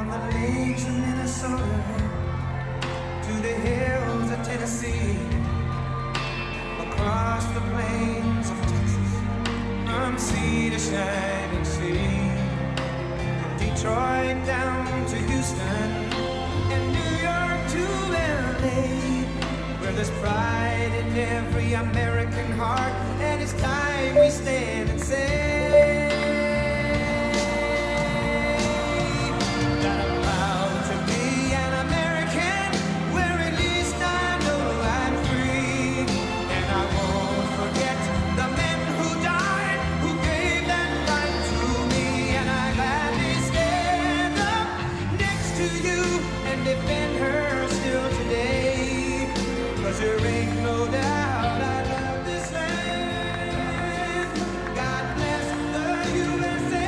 From the lakes of Minnesota to the hills of Tennessee, across the plains of Texas, from sea to shining sea, from Detroit down to Houston, and New York to LA, where there's pride in every American heart, and it's time we stand and say that I'm proud to be an American, where at least I know I'm free, and I won't forget the men who died, who gave that right to me, and I gladly stand up next to you and defend her still today, 'cause there ain't no doubt I love this land. God bless the USA.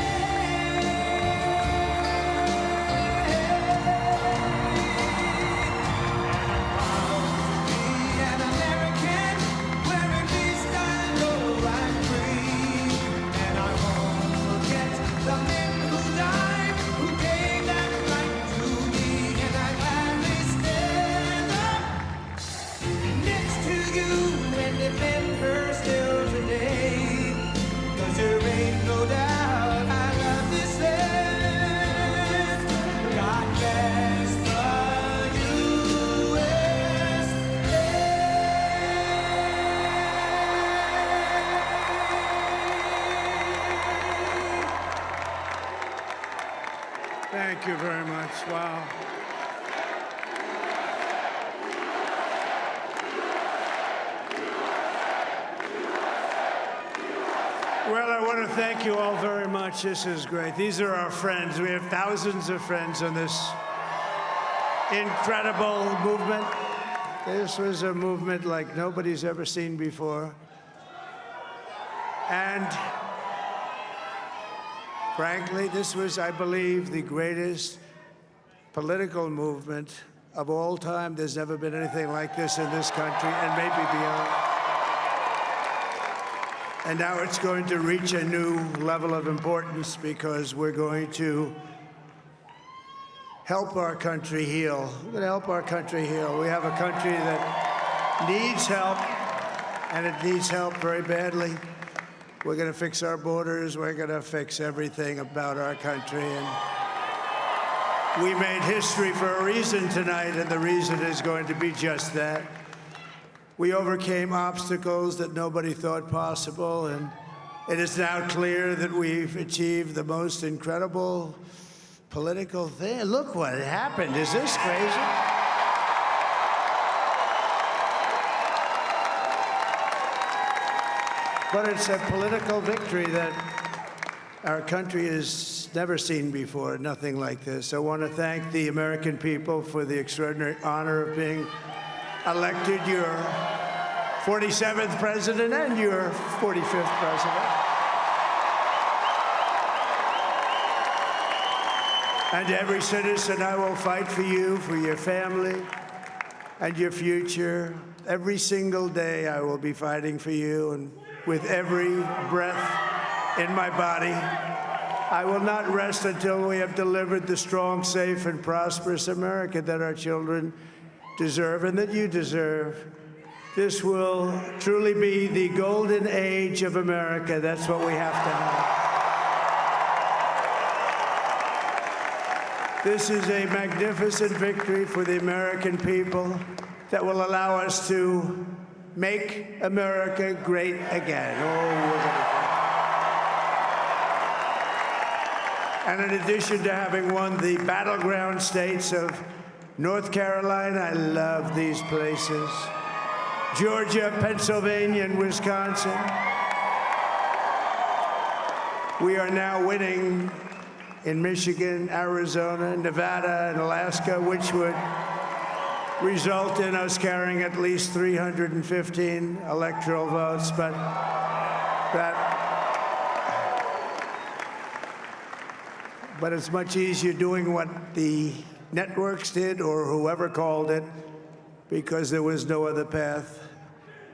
An American, where at least I know I'm free, and I won't forget the men who died, who gave that right to me, and I gladly stand up next to you and defend her still today, 'cause there ain't no doubt I love this land. God bless the USA. Thank you very much. Wow. Well, I want to thank you all very much. This is great. These are our friends. We have thousands of friends on this incredible movement. This was a movement like nobody's ever seen before. And frankly, this was, I believe, the greatest political movement of all time. There's never been anything like this in this country, and maybe beyond. And now it's going to reach a new level of importance because we're going to help our country heal. We're going to help our country heal. We have a country that needs help, and it needs help very badly. We're going to fix our borders. We're going to fix everything about our country. And we made history for a reason tonight, and the reason is going to be just that. We overcame obstacles that nobody thought possible, and it is now clear that we've achieved the most incredible political thing. Look what happened. Is this crazy? But it's a political victory that our country has never seen before, nothing like this. I want to thank the American people for the extraordinary honor of being elected your 47th president and your 45th president. And to every citizen, I will fight for you, for your family, and your future. Every single day, I will be fighting for you, and with every breath in my body, I will not rest until we have delivered the strong, safe, and prosperous America that our children deserve and that you deserve. This will truly be the golden age of America. That's what we have to have. This is a magnificent victory for the American people that will allow us to make America great again. And in addition to having won the battleground states of North Carolina, I love these places, Georgia, Pennsylvania, and Wisconsin, we are now winning in Michigan, Arizona, Nevada, and Alaska, which would result in us carrying at least 315 electoral votes, but it's much easier doing what the networks did or whoever called it, because there was no other path.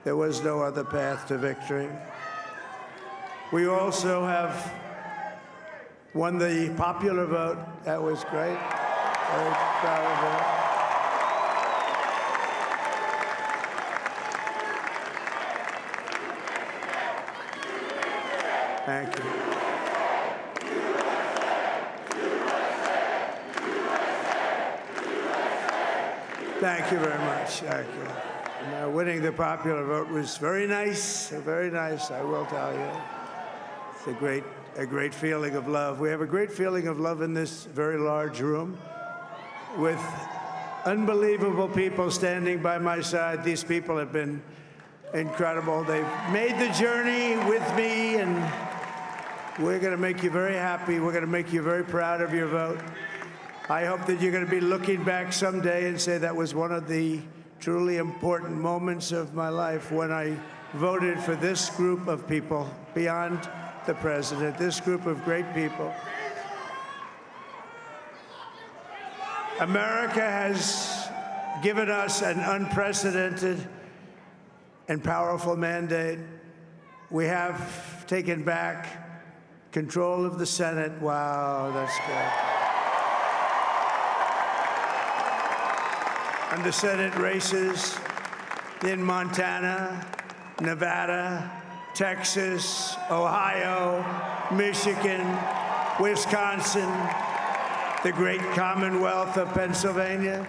There was no other path to victory. We also have won the popular vote. That was great. Very proud of her. Thank you. Thank you very much. Thank you. And, winning the popular vote was very nice, I will tell you. It's a great feeling of love. We have a great feeling of love in this very large room with unbelievable people standing by my side. These people have been incredible. They've made the journey with me, and we're going to make you very happy. We're going to make you very proud of your vote. I hope that you're going to be looking back someday and say that was one of the truly important moments of my life when I voted for this group of people beyond the president, this group of great people. America has given us an unprecedented and powerful mandate. We have taken back control of the Senate. Wow, that's good. And the Senate races in Montana, Nevada, Texas, Ohio, Michigan, Wisconsin, the great Commonwealth of Pennsylvania,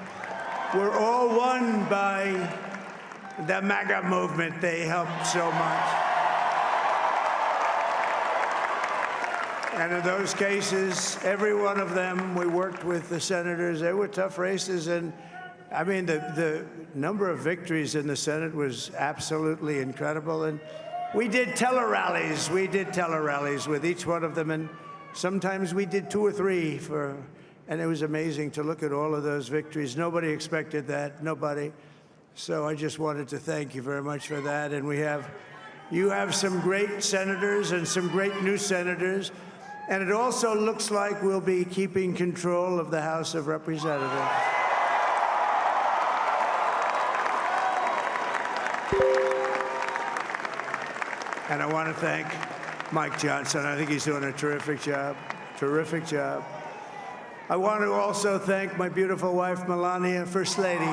were all won by the MAGA movement. They helped so much. And in those cases, every one of them, we worked with the senators. They were tough races, and I mean, the number of victories in the Senate was absolutely incredible. And we did tele-rallies. We did tele-rallies with each one of them, and sometimes we did 2 or 3 and it was amazing to look at all of those victories. Nobody expected that, nobody. So I just wanted to thank you very much for that. And you have some great senators and some great new senators. And it also looks like we'll be keeping control of the House of Representatives. And I want to thank Mike Johnson. I think he's doing a terrific job, terrific job. I want to also thank my beautiful wife, Melania, First Lady.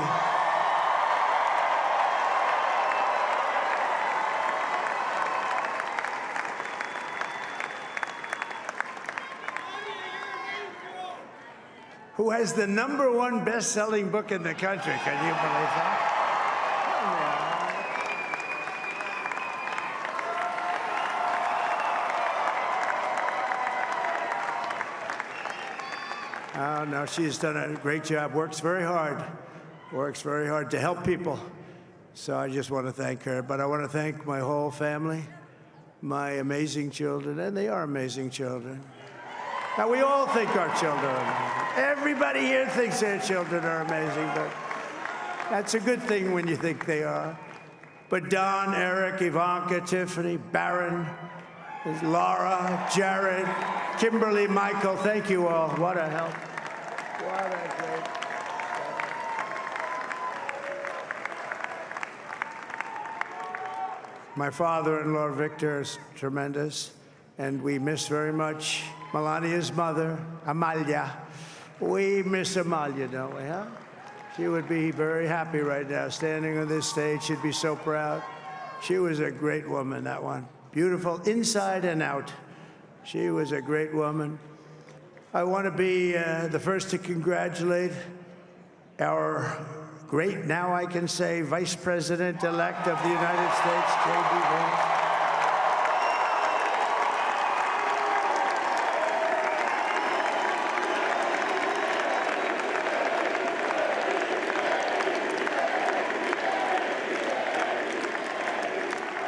Who has the #1 best-selling book in the country. Can you believe that? Oh, no, she's done a great job, works very hard to help people. So I just want to thank her. But I want to thank my whole family, my amazing children, and they are amazing children. Now, we all think our children are amazing. Everybody here thinks their children are amazing, but that's a good thing when you think they are. But Don, Eric, Ivanka, Tiffany, Barron, Laura, Jared, Kimberly, Michael, thank you all. What a help. What a great. My father-in-law, Victor, is tremendous, and we miss very much Melania's mother, Amalia. We miss Amalia, don't we, huh? She would be very happy right now, standing on this stage. She'd be so proud. She was a great woman, that one. Beautiful inside and out. She was a great woman. I want to be the first to congratulate our great, now I can say, Vice President-elect of the United States, J.D. Vance.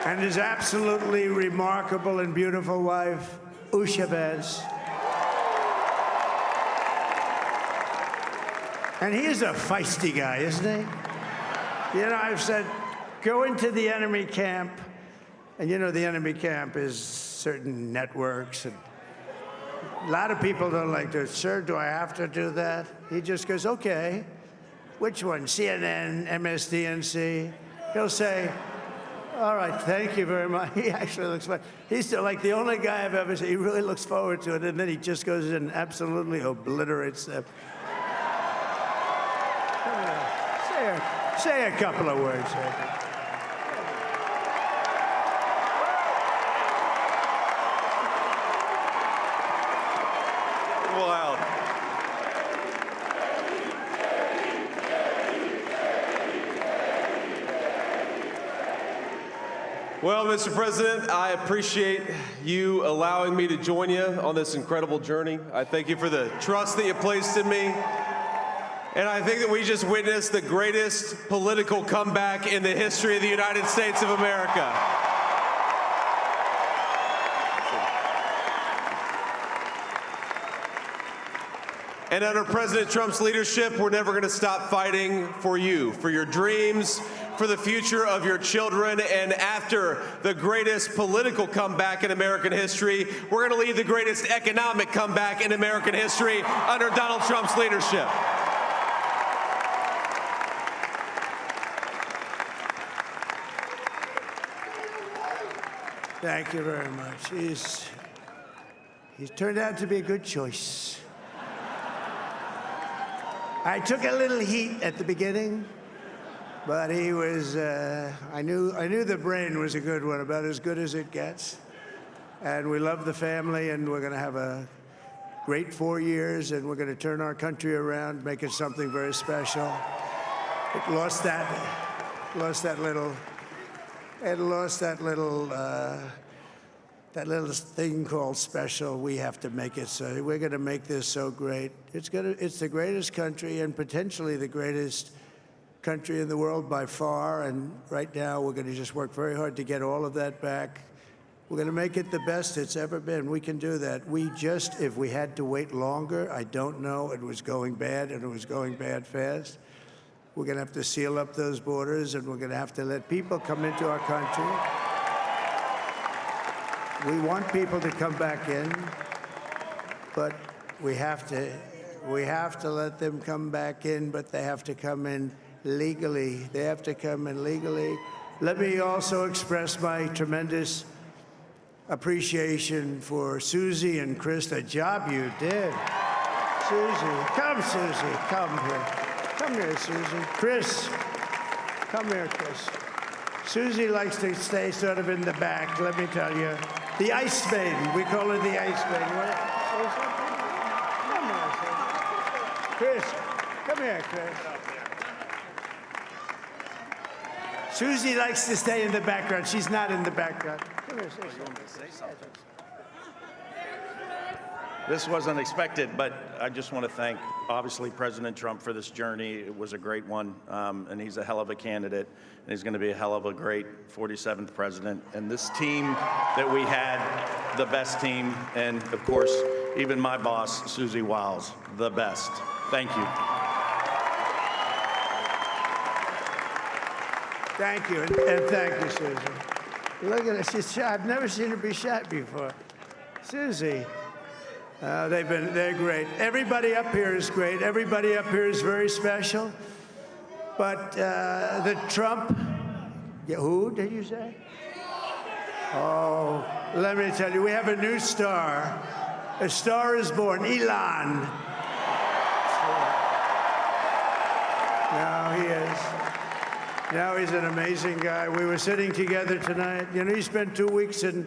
And his absolutely remarkable and beautiful wife, Usha Vance. And he is a feisty guy, isn't he? You know, I've said, go into the enemy camp, and you know the enemy camp is certain networks, and a lot of people don't like to, sir, do I have to do that? He just goes, okay, which one, CNN, MSDNC? He'll say, all right, thank you very much. He actually looks fun. He's still like the only guy I've ever seen. He really looks forward to it, and then he just goes in and absolutely obliterates them. Say a couple of words. Wow. Well, Mr. President, I appreciate you allowing me to join you on this incredible journey. I thank you for the trust that you placed in me. And I think that we just witnessed the greatest political comeback in the history of the United States of America. And under President Trump's leadership, we're never going to stop fighting for you, for your dreams, for the future of your children. And after the greatest political comeback in American history, we're going to lead the greatest economic comeback in American history under Donald Trump's leadership. Thank you very much. He's turned out to be a good choice. I took a little heat at the beginning, but he was, I knew the brain was a good one, about as good as it gets. And we love the family, and we're going to have a great 4 years, and we're going to turn our country around, make it something very special. It lost that little thing called special. We have to make it so. We're going to make this so great. It's the greatest country and potentially the greatest country in the world by far. And right now, we're going to just work very hard to get all of that back. We're going to make it the best it's ever been. We can do that. If we had to wait longer, I don't know. It was going bad, and it was going bad fast. We're going to have to seal up those borders, and we're going to have to let people come into our country. We want people to come back in, but we have to let them come back in, but they have to come in legally. They have to come in legally. Let me also express my tremendous appreciation for Susie and Chris, the job you did. Susie, come here. Come here, Susie. Chris, come here, Chris. Susie likes to stay sort of in the back, let me tell you. The Ice Maiden, we call her the Ice Maiden. Come here, Chris. Come here, Chris. Susie likes to stay in the background. She's not in the background. Come here, say something. This wasn't expected, but I just want to thank, obviously, President Trump for this journey. It was a great one, and he's a hell of a candidate, and he's going to be a hell of a great 47th president. And this team that we had, the best team, and, of course, even my boss, Susie Wiles, the best. Thank you. Thank you, and thank you, Susie. Look at her, she's shy. I've never seen her be shy before. Susie. They're great. Everybody up here is great. Everybody up here is very special. But the Trump, who did you say? Oh, let me tell you, we have a new star. A star is born, Elon. Now he is. Now he's an amazing guy. We were sitting together tonight. You know, he spent 2 weeks in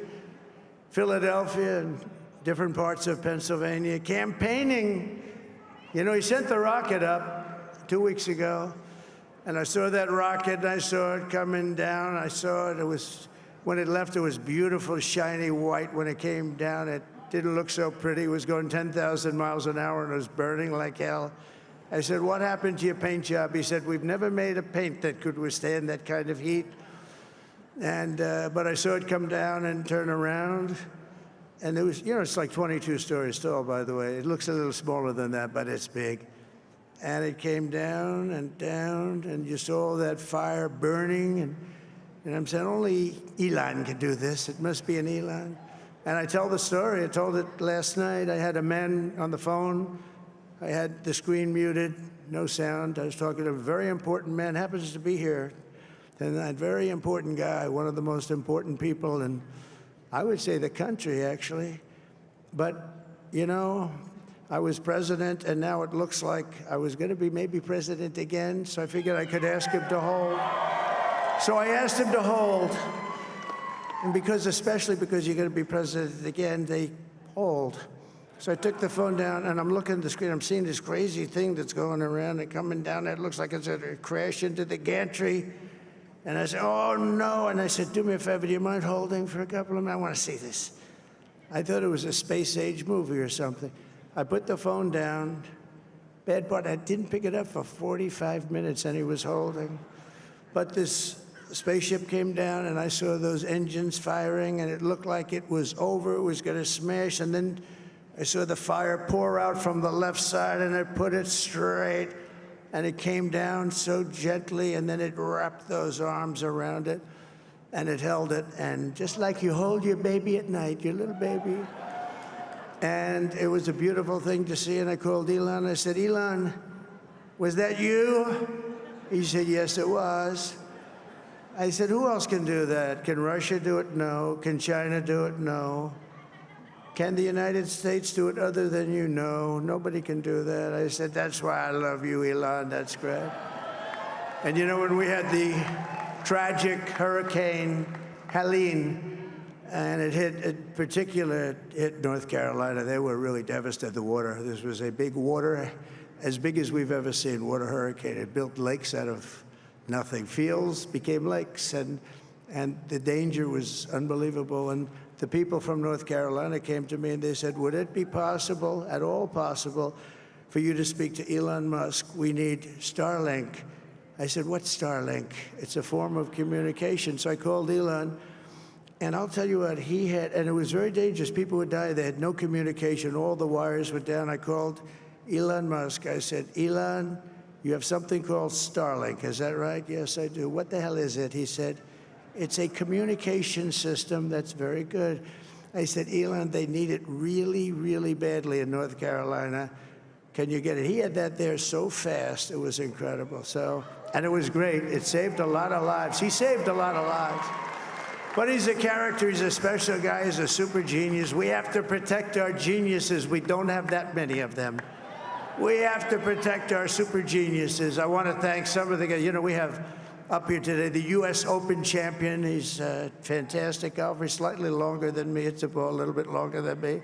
Philadelphia and different parts of Pennsylvania, campaigning. You know, he sent the rocket up 2 weeks ago, and I saw that rocket, and I saw it coming down. I saw it. It was, when it left, it was beautiful, shiny white. When it came down, it didn't look so pretty. It was going 10,000 miles an hour, and it was burning like hell. I said, what happened to your paint job? He said, we've never made a paint that could withstand that kind of heat. And, but I saw it come down and turn around. And it was, you know, it's like 22 stories tall, by the way. It looks a little smaller than that, but it's big. And it came down, and you saw that fire burning. And I'm saying, only Elon can do this. It must be an Elon. And I tell the story. I told it last night. I had a man on the phone. I had the screen muted, no sound. I was talking to a very important man, happens to be here. And that very important guy, one of the most important people in, I would say, the country, actually. But, you know, I was president, and now it looks like I was going to be maybe president again, so I figured I could ask him to hold. So I asked him to hold, and especially because you're going to be president again, they hold. So I took the phone down, and I'm looking at the screen. I'm seeing this crazy thing that's going around and coming down. It looks like it's going to crash into the gantry. And I said, oh, no. And I said, do me a favor, do you mind holding for a couple of minutes? I want to see this. I thought it was a space-age movie or something. I put the phone down. Bad part, I didn't pick it up for 45 minutes, and he was holding. But this spaceship came down, and I saw those engines firing, and it looked like it was over. It was going to smash. And then I saw the fire pour out from the left side, and I put it straight. And it came down so gently, and then it wrapped those arms around it, and it held it. And just like you hold your baby at night, your little baby. And it was a beautiful thing to see. And I called Elon. I said, Elon, was that you? He said, yes, it was. I said, who else can do that? Can Russia do it? No. Can China do it? No. Can the United States do it other than you? No, nobody can do that. I said, that's why I love you, Elon. That's great. And you know, when we had the tragic Hurricane Helene, and it hit North Carolina, they were really devastated, the water. This was a big water, as big as we've ever seen, water hurricane. It built lakes out of nothing. Fields became lakes, and the danger was unbelievable. And the people from North Carolina came to me and they said, would it be possible, at all possible, for you to speak to Elon Musk? We need Starlink. I said, what's Starlink? It's a form of communication. So I called Elon, and I'll tell you what, he had, and it was very dangerous. People would die. They had no communication. All the wires were down. I called Elon Musk. I said, Elon, you have something called Starlink. Is that right? Yes, I do. What the hell is it? He said, it's a communication system that's very good. I said, Elon, they need it really, really badly in North Carolina. Can you get it? He had that there so fast. It was incredible. So, and it was great. It saved a lot of lives. He saved a lot of lives. But he's a character. He's a special guy. He's a super genius. We have to protect our geniuses. We don't have that many of them. We have to protect our super geniuses. I want to thank some of the guys. You know, we have up here today the U.S. Open champion. He's a fantastic golfer. He's slightly longer than me. Hits the ball a little bit longer than me.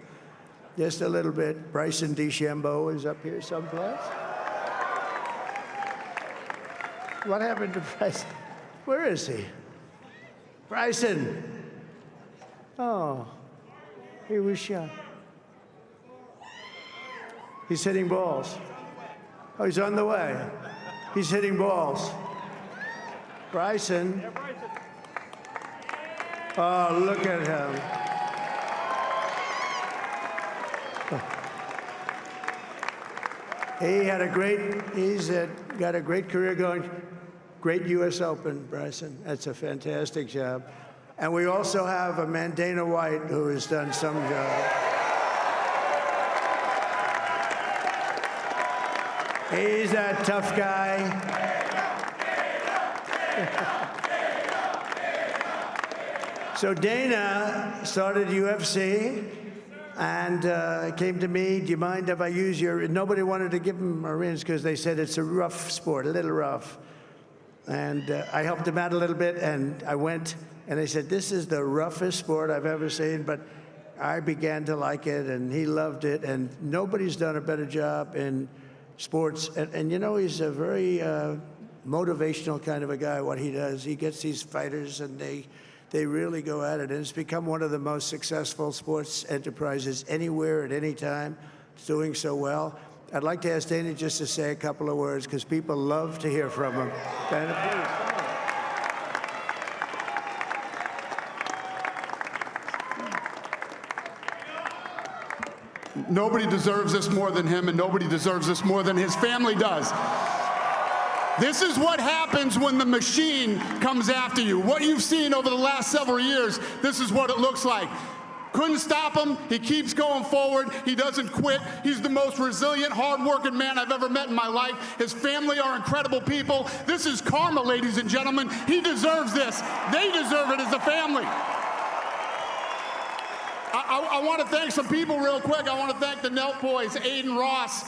Just a little bit. Bryson DeChambeau is up here someplace. What happened to Bryson? Where is he? Bryson. Oh, he was shot. He's hitting balls. Oh, he's on the way. He's hitting balls. Bryson. Oh, look at him. He's got a great career going. Great U.S. Open, Bryson. That's a fantastic job. And we also have a man, Dana White, who has done some job. He's a tough guy. So Dana started UFC and came to me, do you mind if I use your, nobody wanted to give him Marines because they said it's a rough sport, a little rough. And I helped him out a little bit, and I went, and they said, this is the roughest sport I've ever seen, but I began to like it, and he loved it, and nobody's done a better job in sports. And you know, he's a very motivational kind of a guy, what he does. He gets these fighters, and they really go at it, and it's become one of the most successful sports enterprises anywhere at any time. It's doing so well. I'd like to ask Dana just to say a couple of words, because people love to hear from him. Dana, please. Nobody deserves this more than him, and nobody deserves this more than his family does. This is what happens when the machine comes after you. What you've seen over the last several years, this is what it looks like. Couldn't stop him. He keeps going forward. He doesn't quit. He's the most resilient, hard-working man I've ever met in my life. His family are incredible people. This is karma, ladies and gentlemen. He deserves this. They deserve it as a family. I want to thank some people real quick. I want to thank the Nelt Boys, Aiden Ross,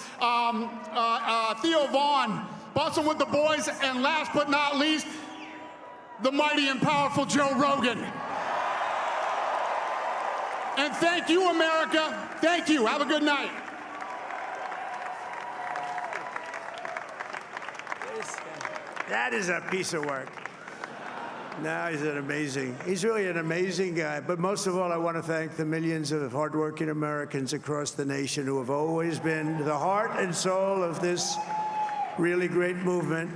Theo Vaughn, Bustin' with the Boys, and last but not least, the mighty and powerful Joe Rogan. And thank you, America. Thank you. Have a good night. That is a piece of work. No, he's really an amazing guy. But most of all, I want to thank the millions of hardworking Americans across the nation who have always been the heart and soul of this really great movement.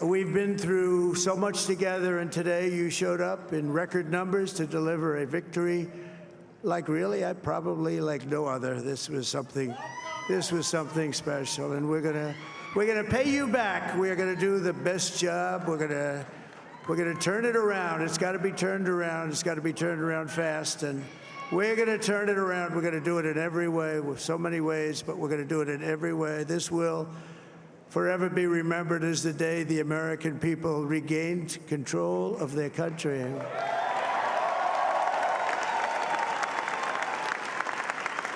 We've been through so much together, and today you showed up in record numbers to deliver a victory like like no other. This was something special, and we're gonna pay you back. We're gonna do the best job. We're gonna turn it around. It's got to be turned around. It's got to be turned around fast, and we're gonna turn it around. We're gonna do it in every way, with so many ways, but we're gonna do it in every way. This will forever be remembered as the day the American people regained control of their country.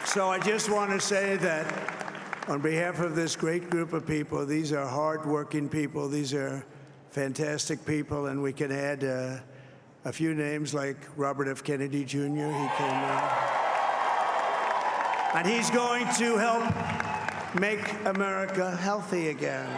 So I just want to say that on behalf of this great group of people, these are hard-working people. These are fantastic people, and we can add a few names like Robert F. Kennedy Jr. He came in. And he's going to help make America healthy again.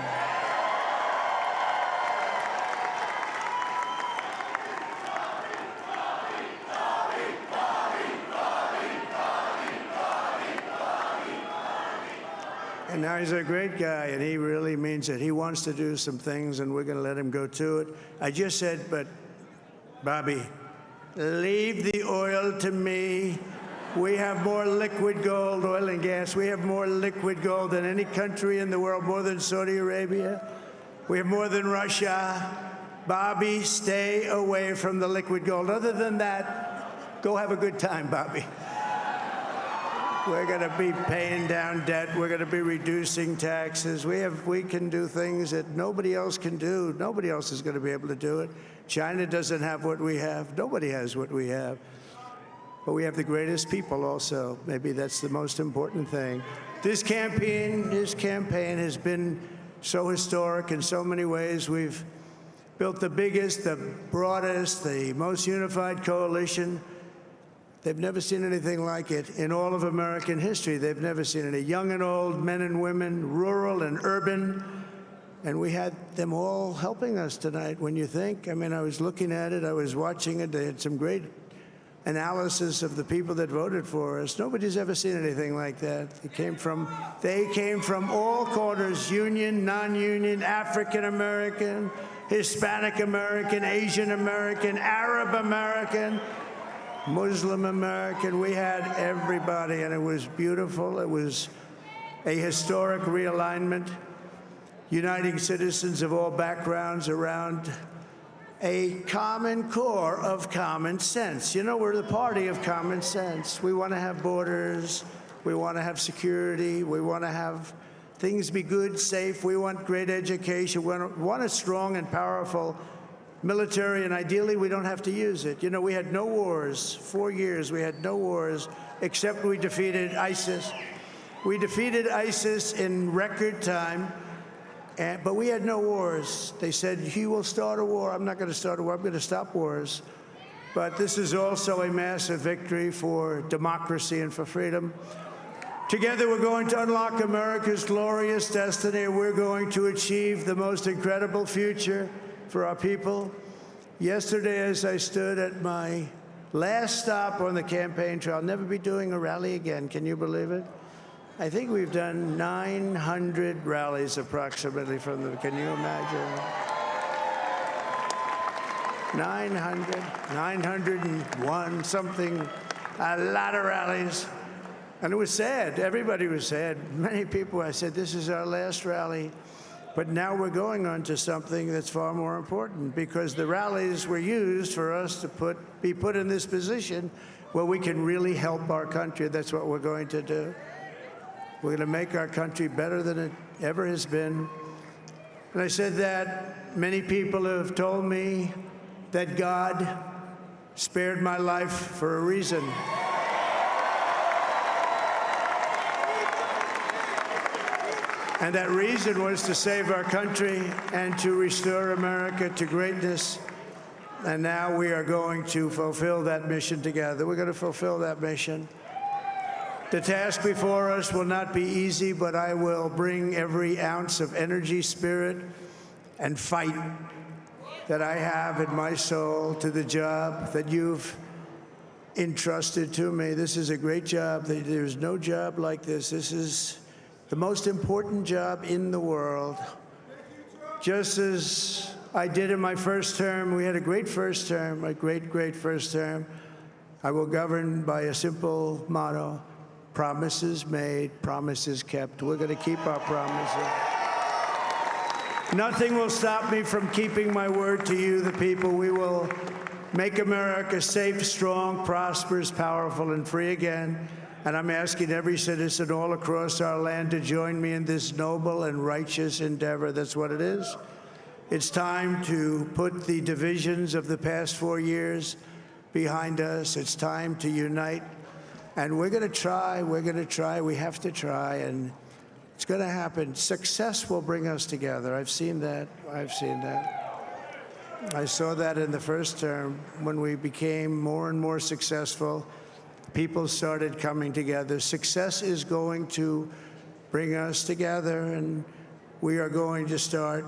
And now he's a great guy, and he really means it. He wants to do some things, and we're going to let him go to it. I just said, but Bobby, leave the oil to me. We have more liquid gold, oil and gas. We have more liquid gold than any country in the world, more than Saudi Arabia. We have more than Russia. Bobby, stay away from the liquid gold. Other than that, go have a good time, Bobby. We're going to be paying down debt. We're going to be reducing taxes. We can do things that nobody else can do. Nobody else is going to be able to do it. China doesn't have what we have. Nobody has what we have. But we have the greatest people also. Maybe that's the most important thing. This campaign has been so historic in so many ways. We've built the biggest, the broadest, the most unified coalition. They've never seen anything like it in all of American history. They've never seen it. Young and old, men and women, rural and urban. And we had them all helping us tonight. When you think, I mean, I was looking at it, I was watching it. They had some great analysis of the people that voted for us. Nobody's ever seen anything like that. They came from all corners, union, non-union, African American, Hispanic American, Asian American, Arab American, Muslim American. We had everybody, and it was beautiful. It was a historic realignment, uniting citizens of all backgrounds around a common core of common sense. You know, we're the party of common sense. We want to have borders. We want to have security. We want to have things be good, safe. We want great education. We want a strong and powerful military, and ideally we don't have to use it. You know, we had no wars. 4 years we had no wars, except we defeated ISIS. We defeated ISIS in record time, but we had no wars. They said, he will start a war. I'm not going to start a war. I'm going to stop wars. But this is also a massive victory for democracy and for freedom. Together, we're going to unlock America's glorious destiny. We're going to achieve the most incredible future for our people. Yesterday, as I stood at my last stop on the campaign trail, I'll never be doing a rally again. Can you believe it? I think we've done 900 rallies approximately from the, can you imagine? 901, something, a lot of rallies. And it was sad. Everybody was sad. Many people, I said, this is our last rally. But now we're going on to something that's far more important, because the rallies were used for us to be put in this position where we can really help our country. That's what we're going to do. We're going to make our country better than it ever has been. And I said that many people have told me that God spared my life for a reason. And that reason was to save our country and to restore America to greatness. And now we are going to fulfill that mission together. We're going to fulfill that mission. The task before us will not be easy, but I will bring every ounce of energy, spirit, and fight that I have in my soul to the job that you've entrusted to me. This is a great job. There's no job like this. This is the most important job in the world. Just as I did in my first term, we had a great first term, a great first term. I will govern by a simple motto: promises made, promises kept. We're going to keep our promises. Nothing will stop me from keeping my word to you, the people. We will make America safe, strong, prosperous, powerful, and free again. And I'm asking every citizen all across our land to join me in this noble and righteous endeavor. That's what it is. It's time to put the divisions of the past 4 years behind us. It's time to unite. And we're going to try. We have to try. And it's going to happen. Success will bring us together. I've seen that. I saw that in the first term when we became more and more successful. People started coming together. Success is going to bring us together, and we are going to start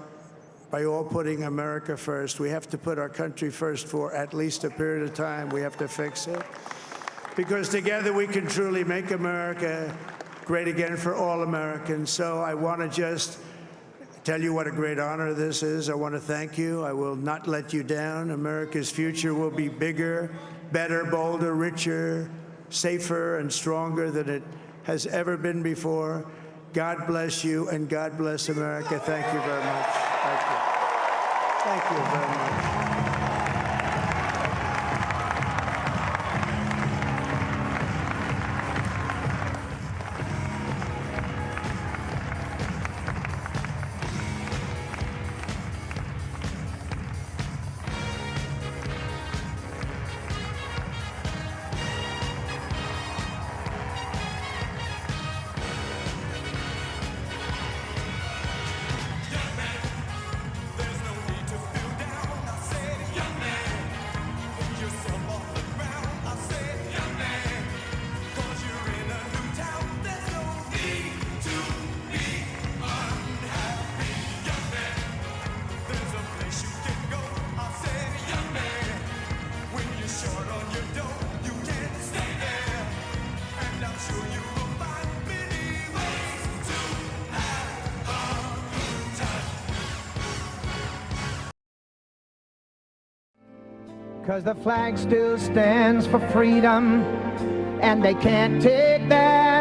by all putting America first. We have to put our country first for at least a period of time. We have to fix it. Because together we can truly make America great again for all Americans. So I want to just tell you what a great honor this is. I want to thank you. I will not let you down. America's future will be bigger, better, bolder, richer, safer, and stronger than it has ever been before. God bless you, and God bless America. Thank you very much. Thank you. Thank you very much. Cause the flag still stands for freedom, and they can't take that